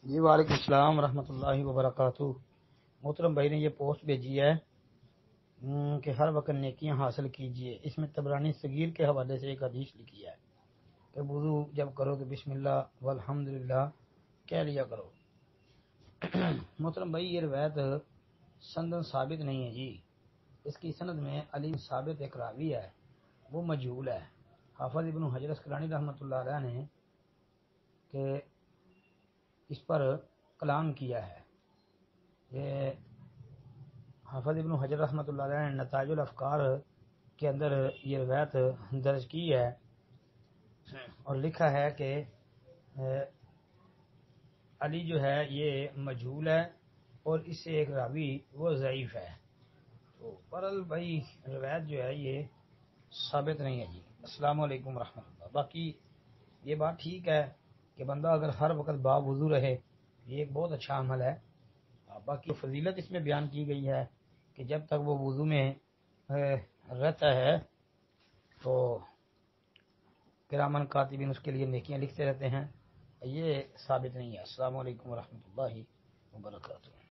جی وعلیکم السلام ورحمۃ اللہ وبرکاتہ۔ محترم بھائی نے یہ پوسٹ بھیجی ہے کہ ہر وقت نیکیاں حاصل کیجئے۔ اس میں طبرانی صغیر کے حوالے سے ایک حدیث لکھی ہے کہ وضو جب کرو تو بسم اللہ والحمدللہ کہہ لیا کرو۔ محترم بھائی یہ روایت سندن ثابت نہیں ہے جی۔ اس کی سند میں علی ثابت ایک راوی ہے، وہ مجہول ہے۔ حافظ ابن حجر اسقلانی رحمۃ اللہ علیہ نے کہ اس پر کلام کیا ہے۔ یہ حافظ ابن حجر رحمۃ اللہ علیہ نے نتائج الافکار کے اندر یہ روایت درج کی ہے اور لکھا ہے کہ علی جو ہے یہ مجہول ہے اور اس سے ایک راوی وہ ضعیف ہے۔ تو برل بھائی روایت جو ہے یہ ثابت نہیں ہے جی۔ السلام علیکم ورحمۃ اللہ۔ باقی یہ بات ٹھیک ہے کہ بندہ اگر ہر وقت باوضو رہے یہ ایک بہت اچھا عمل ہے۔ باقی فضیلت اس میں بیان کی گئی ہے کہ جب تک وہ وضو میں رہتا ہے تو کرامن کاتبین اس کے لیے نیکیاں لکھتے رہتے ہیں۔ یہ ثابت نہیں ہے۔ السلام علیکم ورحمۃ اللہ وبرکاتہ۔